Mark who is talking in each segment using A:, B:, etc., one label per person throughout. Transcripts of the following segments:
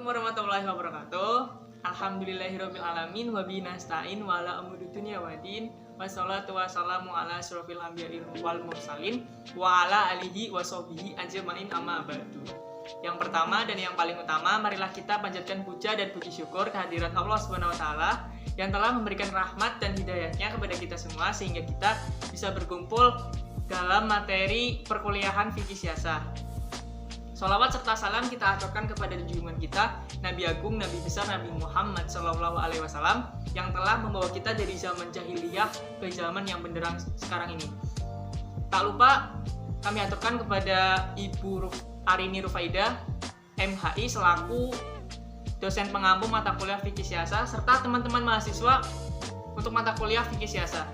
A: Assalamualaikum warahmatullahi wabarakatuh. Alhamdulillahirabbil alamin wa bihi nasta'in wa ala umuri dunya waddin. Wassalatu wassalamu ala asyrofil anbiya'i wal mursalin wa ala alihi wa sahbihi ajmain amma ba'du. Yang pertama dan yang paling utama, marilah kita panjatkan puja dan puji syukur kehadirat Allah Subhanahu wa taala yang telah memberikan rahmat dan hidayahnya kepada kita semua sehingga kita bisa berkumpul dalam materi perkuliahan fikih siasah. Sholawat serta salam kita aturkan kepada junjungan kita, Nabi Agung, Nabi Besar, Nabi Muhammad SAW yang telah membawa kita dari zaman jahiliyah ke zaman yang benderang sekarang ini. Tak lupa kami aturkan kepada Ibu Arini Rufaidah, MHI selaku dosen pengampu mata kuliah fikih siasah serta teman-teman mahasiswa untuk mata kuliah fikih siasah.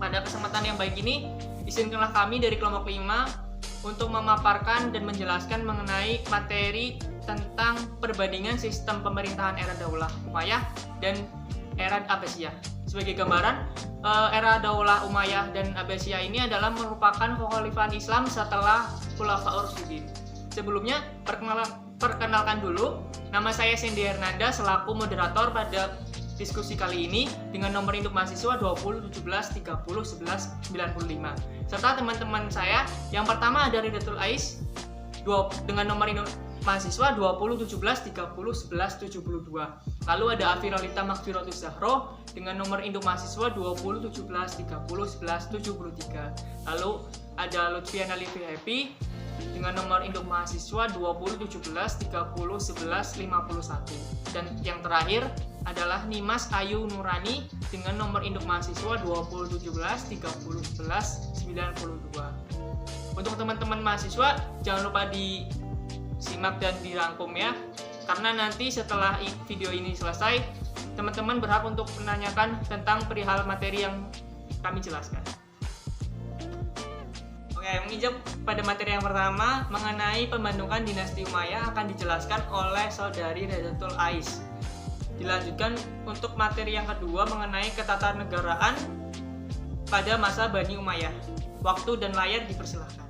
A: Pada kesempatan yang baik ini, izinkanlah kami dari kelompok 5 untuk memaparkan dan menjelaskan mengenai materi tentang perbandingan sistem pemerintahan era Daulah Umayyah dan era Abbasiyah. Sebagai gambaran, era Daulah Umayyah dan Abbasiyah ini adalah merupakan kekhalifahan Islam setelah Khulafaur Rasyidin. Sebelumnya, perkenalkan dulu, nama saya Sandy Hernanda selaku moderator pada diskusi kali ini dengan nomor induk mahasiswa 20 17 30 11 95 serta teman-teman saya. Yang pertama ada Ridatul Ais dengan nomor induk mahasiswa 20 17 30 11 72. Lalu ada Afirolita Makfirotus Zahro dengan nomor induk mahasiswa 20 17 30 11 73. Lalu ada Lutfiana Livi Happy dengan nomor induk mahasiswa 20 17 30 11 51. Dan yang terakhir adalah Nimas Ayu Nurani dengan nomor induk mahasiswa 20 17 30 11 92. Untuk teman-teman mahasiswa jangan lupa disimak dan dirangkum ya, karena nanti setelah video ini selesai teman-teman berhak untuk menanyakan tentang perihal materi yang kami jelaskan. Oke, menginjak pada materi yang pertama mengenai pembentukan dinasti Umayyah akan dijelaskan oleh saudari Ridatul Ais. Dilanjutkan untuk materi yang kedua mengenai ketatanegaraan pada masa Bani Umayyah. Waktu dan layar dipersilahkan.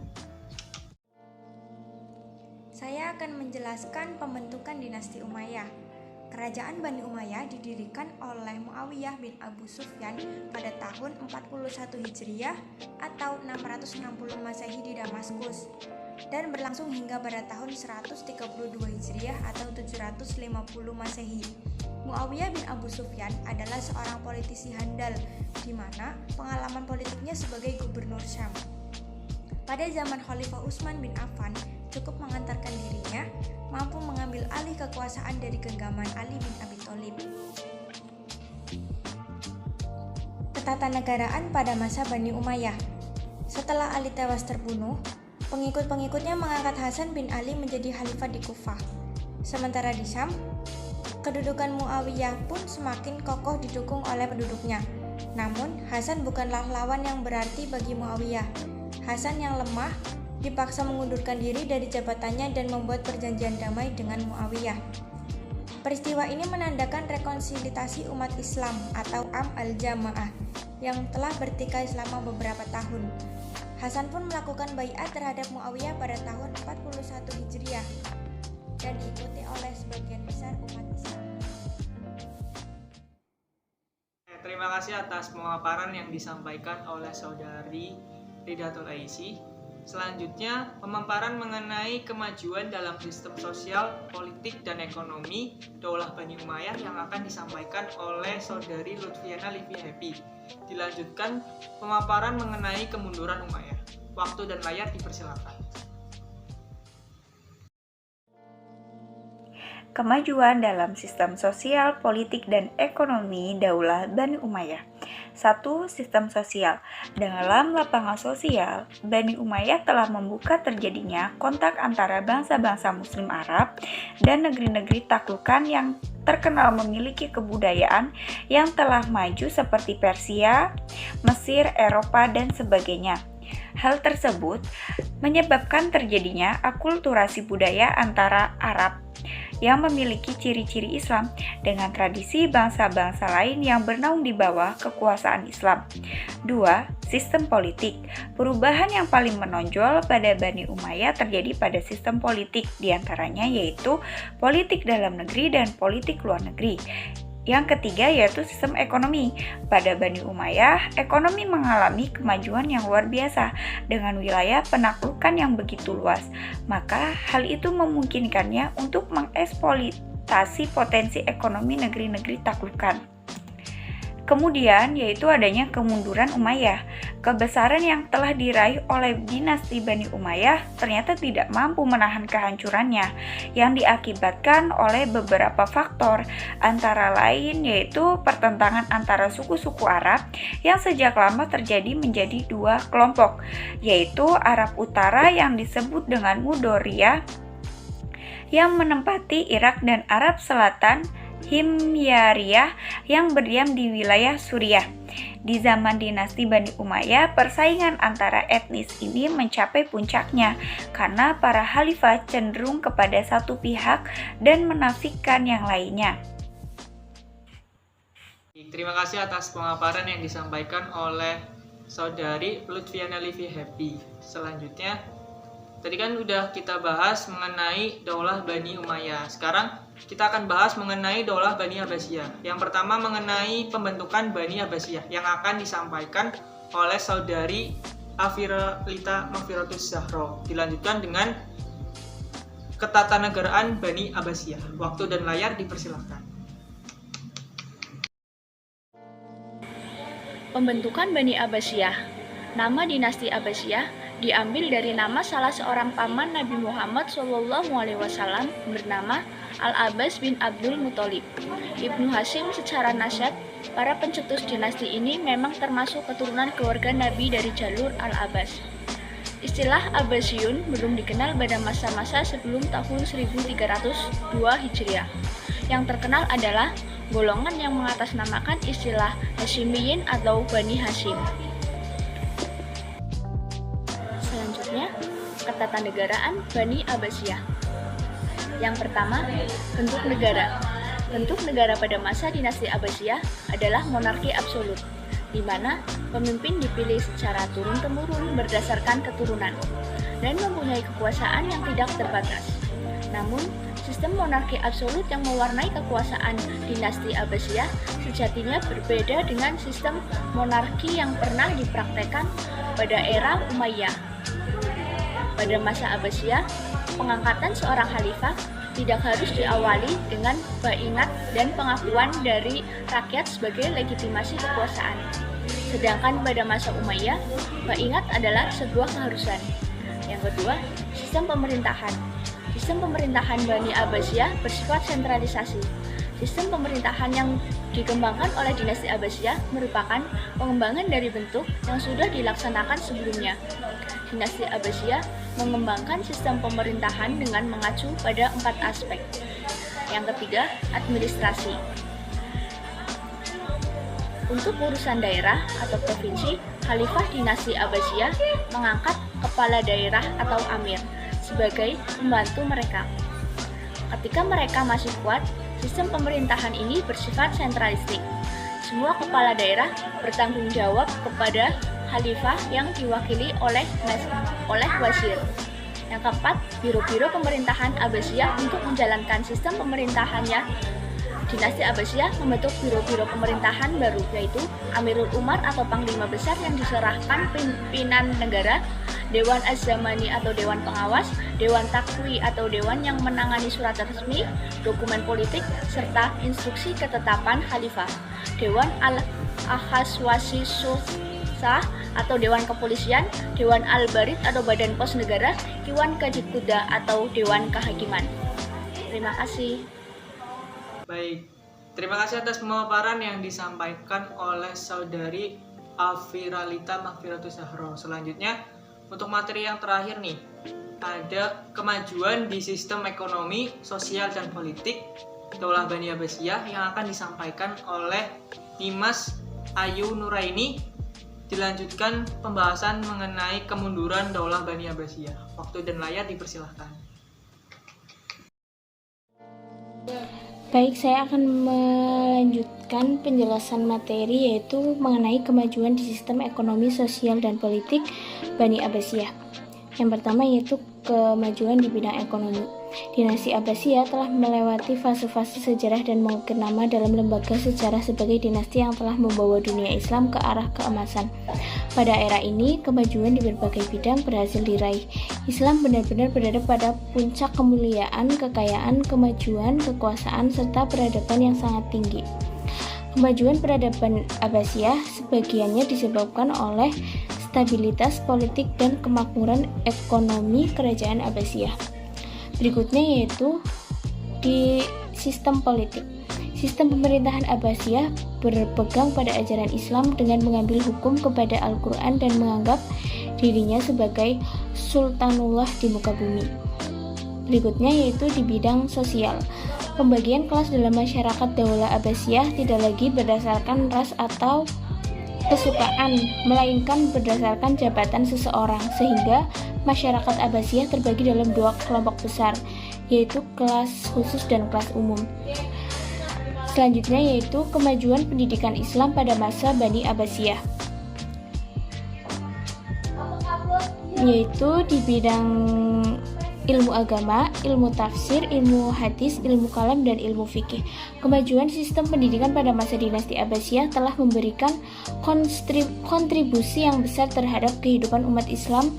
B: Saya akan menjelaskan pembentukan dinasti Umayyah. Kerajaan Bani Umayyah didirikan oleh Muawiyah bin Abu Sufyan pada tahun 41 Hijriah atau 660 Masehi di Damaskus dan berlangsung hingga pada tahun 132 Hijriah atau 750 Masehi. Muawiyah bin Abu Sufyan adalah seorang politisi handal di mana pengalaman politiknya sebagai gubernur Syam. Pada zaman Khalifah Utsman bin Affan cukup mengantarkan dirinya mampu mengambil alih kekuasaan dari genggaman Ali bin Abi Thalib. Ketatanegaraan pada masa Bani Umayyah. Setelah Ali tewas terbunuh, pengikut-pengikutnya mengangkat Hasan bin Ali menjadi khalifah di Kufah. Sementara di Syam, kedudukan Muawiyah pun semakin kokoh didukung oleh penduduknya. Namun, Hasan bukanlah lawan yang berarti bagi Muawiyah. Hasan yang lemah dipaksa mengundurkan diri dari jabatannya dan membuat perjanjian damai dengan Muawiyah. Peristiwa ini menandakan rekonsiliasi umat Islam atau Am al-Jamaah yang telah bertikai selama beberapa tahun. Hasan pun melakukan baiat terhadap Muawiyah pada tahun 41 Hijriah dan diikuti oleh sebagian besar umat Islam.
A: Terima kasih atas pemaparan yang disampaikan oleh saudari Ridatul Aisi. Selanjutnya, pemaparan mengenai kemajuan dalam sistem sosial, politik, dan ekonomi Daulah Bani Umayyah yang akan disampaikan oleh saudari Lutfiana Livi Happy. Dilanjutkan, pemaparan mengenai kemunduran Umayyah. Waktu dan layar dipersilakan.
C: Kemajuan dalam sistem sosial, politik, dan ekonomi Daulah Bani Umayyah. 1. Sistem sosial. Dalam lapangan sosial, Bani Umayyah telah membuka terjadinya kontak antara bangsa-bangsa Muslim Arab dan negeri-negeri taklukan yang terkenal memiliki kebudayaan yang telah maju seperti Persia, Mesir, Eropa, dan sebagainya. Hal tersebut menyebabkan terjadinya akulturasi budaya antara Arab yang memiliki ciri-ciri Islam dengan tradisi bangsa-bangsa lain yang bernaung di bawah kekuasaan Islam. 2. Sistem politik. Perubahan yang paling menonjol pada Bani Umayyah terjadi pada sistem politik, diantaranya yaitu politik dalam negeri dan politik luar negeri. Yang ketiga yaitu sistem ekonomi. Pada Bani Umayyah, ekonomi mengalami kemajuan yang luar biasa dengan wilayah penaklukan yang begitu luas. Maka hal itu memungkinkannya untuk mengeksploitasi potensi ekonomi negeri-negeri taklukan. Kemudian yaitu adanya kemunduran Umayyah. Kebesaran yang telah diraih oleh dinasti Bani Umayyah ternyata tidak mampu menahan kehancurannya yang diakibatkan oleh beberapa faktor, antara lain yaitu pertentangan antara suku-suku Arab yang sejak lama terjadi menjadi dua kelompok, yaitu Arab Utara yang disebut dengan Mudoriyah yang menempati Irak dan Arab Selatan Himyariyah yang berdiam di wilayah Suriah. Di zaman dinasti Bani Umayyah, persaingan antara etnis ini mencapai puncaknya karena para khalifah cenderung kepada satu pihak dan menafikan yang lainnya.
A: Terima kasih atas pemaparan yang disampaikan oleh Saudari Lutfiana Livi Happy. Selanjutnya, tadi kan udah kita bahas mengenai Daulah Bani Umayyah. Sekarang kita akan bahas mengenai Daulah Bani Abbasiyah. Yang pertama mengenai pembentukan Bani Abbasiyah yang akan disampaikan oleh Saudari Afiralita Mahfiratus Zahro. Dilanjutkan dengan ketatanegaraan Bani Abbasiyah. Waktu dan layar dipersilahkan.
D: Pembentukan Bani Abbasiyah. Nama dinasti Abbasiyah diambil dari nama salah seorang paman Nabi Muhammad SAW bernama Al-Abbas bin Abdul Muthalib. Ibnu Hashim secara nasab, para pencetus dinasti ini memang termasuk keturunan keluarga Nabi dari jalur Al-Abbas. Istilah Abbasiyun belum dikenal pada masa-masa sebelum tahun 1302 Hijriah. Yang terkenal adalah golongan yang mengatasnamakan istilah Hashimiyin atau Bani Hashim. Selanjutnya, ketatanegaraan Bani Abbasiyah. Yang pertama, bentuk negara. Bentuk negara pada masa dinasti Abbasiyah adalah monarki absolut, di mana pemimpin dipilih secara turun-temurun berdasarkan keturunan dan mempunyai kekuasaan yang tidak terbatas. Namun, sistem monarki absolut yang mewarnai kekuasaan dinasti Abbasiyah sejatinya berbeda dengan sistem monarki yang pernah dipraktekkan pada era Umayyah. Pada masa Abbasiyah, pengangkatan seorang khalifah tidak harus diawali dengan baiat dan pengakuan dari rakyat sebagai legitimasi kekuasaan. Sedangkan pada masa Umayyah, baiat adalah sebuah keharusan. Yang kedua, sistem pemerintahan. Sistem pemerintahan Bani Abbasiyah bersifat sentralisasi. Sistem pemerintahan yang dikembangkan oleh dinasti Abbasiyah merupakan pengembangan dari bentuk yang sudah dilaksanakan sebelumnya. Dinasti Abbasiyah mengembangkan sistem pemerintahan dengan mengacu pada 4 aspek. Yang ketiga, administrasi. Untuk urusan daerah atau provinsi, Khalifah dinasti Abbasiyah mengangkat kepala daerah atau amir sebagai pembantu mereka. Ketika mereka masih kuat, sistem pemerintahan ini bersifat sentralistik. Semua kepala daerah bertanggung jawab kepada khalifah yang diwakili oleh wazir. Yang keempat, biro-biro pemerintahan Abbasiyah untuk menjalankan sistem pemerintahannya. Dinasti Abbasiyah membentuk biro-biro pemerintahan baru, yaitu Amirul Umar atau Panglima Besar yang diserahkan pimpinan negara, Dewan Az-Zamani atau Dewan Pengawas, Dewan Takwi atau Dewan yang menangani surat resmi, dokumen politik, serta instruksi ketetapan khalifah, Dewan Al-Akhaswasi Sulsah atau Dewan Kepolisian, Dewan Al-Barid atau Badan Pos Negara, Dewan Kadikuda atau Dewan Kehakiman. Terima kasih.
A: Baik, terima kasih atas pemaparan yang disampaikan oleh Saudari Afiralita Mahfiratus Zahro. Selanjutnya, untuk materi yang terakhir nih, ada kemajuan di sistem ekonomi, sosial, dan politik Daulah Bani Abbasiyah yang akan disampaikan oleh Nimas Ayu Nuraini. Dilanjutkan pembahasan mengenai kemunduran Daulah Bani Abbasiyah. Waktu dan layar dipersilahkan.
E: Baik, saya akan melanjutkan penjelasan materi yaitu mengenai kemajuan di sistem ekonomi, sosial, dan politik Bani Abbasiyah. Yang pertama yaitu kemajuan di bidang ekonomi. Dinasti Abbasiyah telah melewati fase-fase sejarah dan mengukir nama dalam lembaga sejarah sebagai dinasti yang telah membawa dunia Islam ke arah keemasan. Pada era ini, kemajuan di berbagai bidang berhasil diraih. Islam benar-benar berada pada puncak kemuliaan, kekayaan, kemajuan, kekuasaan, serta peradaban yang sangat tinggi. Kemajuan peradaban Abbasiyah sebagiannya disebabkan oleh stabilitas politik dan kemakmuran ekonomi kerajaan Abbasiyah. Berikutnya yaitu di sistem politik. Sistem pemerintahan Abbasiyah berpegang pada ajaran Islam dengan mengambil hukum kepada Al-Quran dan menganggap dirinya sebagai sultanullah di muka bumi. Berikutnya yaitu di bidang sosial. Pembagian kelas dalam masyarakat Daulah Abbasiyah tidak lagi berdasarkan ras atau kesukaan, melainkan berdasarkan jabatan seseorang, sehingga masyarakat Abbasiyah terbagi dalam dua kelompok besar, yaitu kelas khusus dan kelas umum. Selanjutnya yaitu kemajuan pendidikan Islam pada masa Bani Abbasiyah, yaitu di bidang ilmu agama, ilmu tafsir, ilmu hadis, ilmu kalam, dan ilmu fikih. Kemajuan sistem pendidikan pada masa dinasti Abbasiyah telah memberikan kontribusi yang besar terhadap kehidupan umat Islam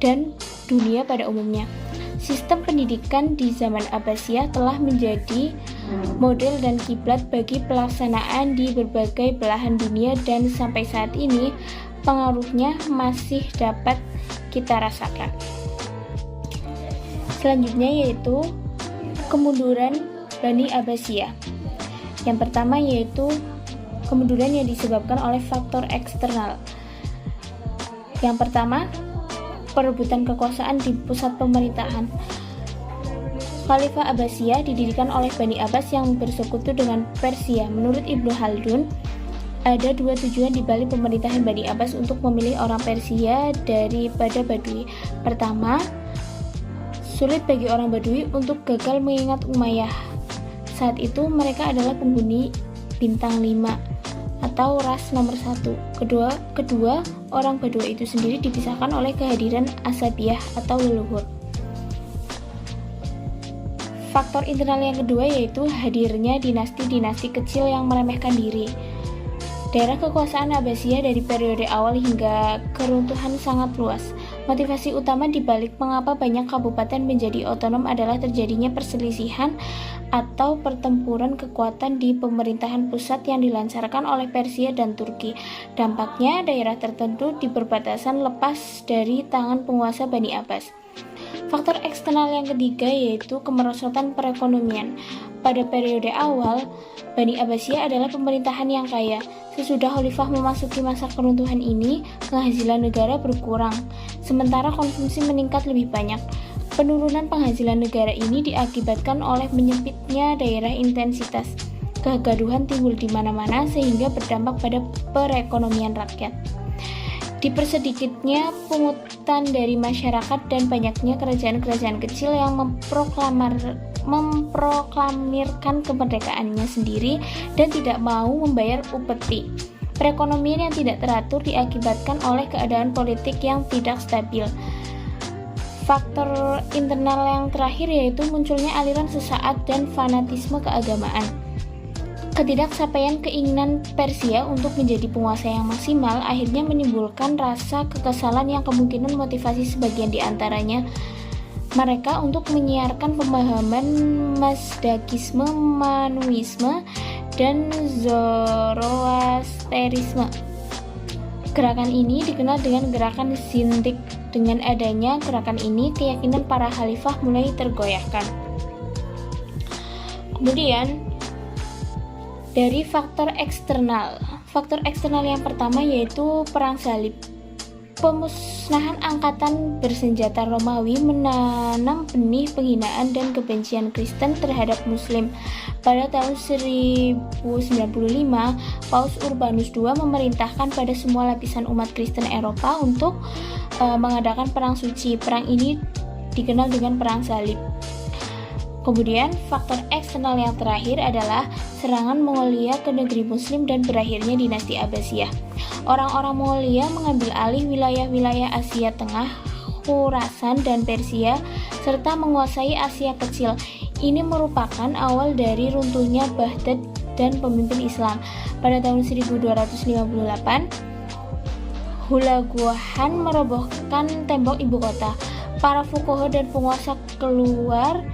E: dan dunia pada umumnya. Sistem pendidikan di zaman Abbasiyah telah menjadi model dan kiblat bagi pelaksanaan di berbagai belahan dunia, dan sampai saat ini pengaruhnya masih dapat kita rasakan. Selanjutnya yaitu kemunduran Bani Abbasiyah. Yang pertama yaitu kemunduran yang disebabkan oleh faktor eksternal. Yang pertama, perebutan kekuasaan di pusat pemerintahan. Khalifah Abbasiyah didirikan oleh Bani Abbas yang bersekutu dengan Persia. Menurut Ibnu Khaldun, ada dua tujuan di balik pemerintahan Bani Abbas untuk memilih orang Persia daripada Badui. Pertama, sulit bagi orang Badui untuk gagal mengingat Umayyah. Saat itu mereka adalah penghuni bintang 5 atau ras nomor 1. Kedua, orang Badui itu sendiri dipisahkan oleh kehadiran asabiyah atau leluhur. Faktor internal yang kedua yaitu hadirnya dinasti-dinasti kecil yang meremehkan diri. Daerah kekuasaan Abbasiyah dari periode awal hingga keruntuhan sangat luas. Motivasi utama dibalik mengapa banyak kabupaten menjadi otonom adalah terjadinya perselisihan atau pertempuran kekuatan di pemerintahan pusat yang dilancarkan oleh Persia dan Turki. Dampaknya daerah tertentu di perbatasan lepas dari tangan penguasa Bani Abbas. Faktor eksternal yang ketiga yaitu kemerosotan perekonomian. Pada periode awal, Bani Abbasiyah adalah pemerintahan yang kaya. Sesudah khalifah memasuki masa keruntuhan ini, penghasilan negara berkurang, sementara konsumsi meningkat lebih banyak. Penurunan penghasilan negara ini diakibatkan oleh menyempitnya daerah intensitas. Kegaduhan timbul di mana-mana sehingga berdampak pada perekonomian rakyat. Dipersedikitnya pungutan dari masyarakat dan banyaknya kerajaan-kerajaan kecil yang memproklamirkan kemerdekaannya sendiri dan tidak mau membayar upeti. Perekonomian yang tidak teratur diakibatkan oleh keadaan politik yang tidak stabil. Faktor internal yang terakhir yaitu munculnya aliran sesaat dan fanatisme keagamaan. Ketidaksampaian keinginan Persia untuk menjadi penguasa yang maksimal akhirnya menimbulkan rasa kekesalan yang kemungkinan motivasi sebagian di antaranya mereka untuk menyiarkan pemahaman Mazdakisme, Manuisme, dan Zoroasterisme. Gerakan ini dikenal dengan gerakan Zindik. Dengan adanya gerakan ini, keyakinan para khalifah mulai tergoyahkan. Kemudian, dari faktor eksternal yang pertama yaitu Perang Salib. Pemusnahan angkatan bersenjata Romawi menanam benih penghinaan dan kebencian Kristen terhadap Muslim. Pada tahun 1095, Paus Urbanus II memerintahkan pada semua lapisan umat Kristen Eropa untuk mengadakan perang suci. Perang ini dikenal dengan Perang Salib. Kemudian, faktor eksternal yang terakhir adalah serangan Mongolia ke negeri Muslim dan berakhirnya dinasti Abbasiyah. Orang-orang Mongolia mengambil alih wilayah-wilayah Asia Tengah, Khurasan, dan Persia, serta menguasai Asia Kecil. Ini merupakan awal dari runtuhnya Baghdad dan pemimpin Islam. Pada tahun 1258, Hulagu Khan merobohkan tembok ibu kota. Para fuqaha dan penguasa keluar.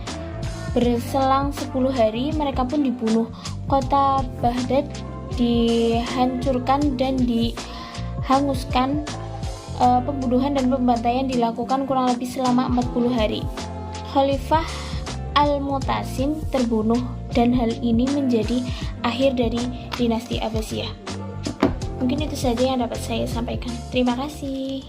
E: Berselang 10 hari, mereka pun dibunuh. Kota Baghdad dihancurkan dan dihanguskan. Pembunuhan dan pembantaian dilakukan kurang lebih selama 40 hari. Khalifah Al-Mutasim terbunuh dan hal ini menjadi akhir dari dinasti Abbasiyah. Mungkin itu saja yang dapat saya sampaikan. Terima kasih.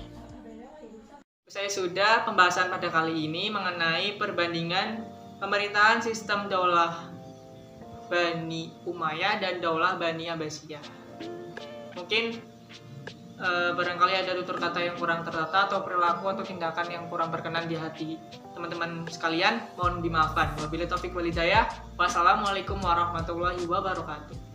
A: Saya sudah pembahasan pada kali ini mengenai perbandingan pemerintahan sistem Daulah Bani Umayyah dan Daulah Bani Abbasiyah. Mungkin barangkali ada tutur kata yang kurang tertata atau perilaku atau tindakan yang kurang berkenan di hati teman-teman sekalian, mohon dimaafkan. Wabillahi taufiq wal hidayah. Wassalamualaikum warahmatullahi wabarakatuh.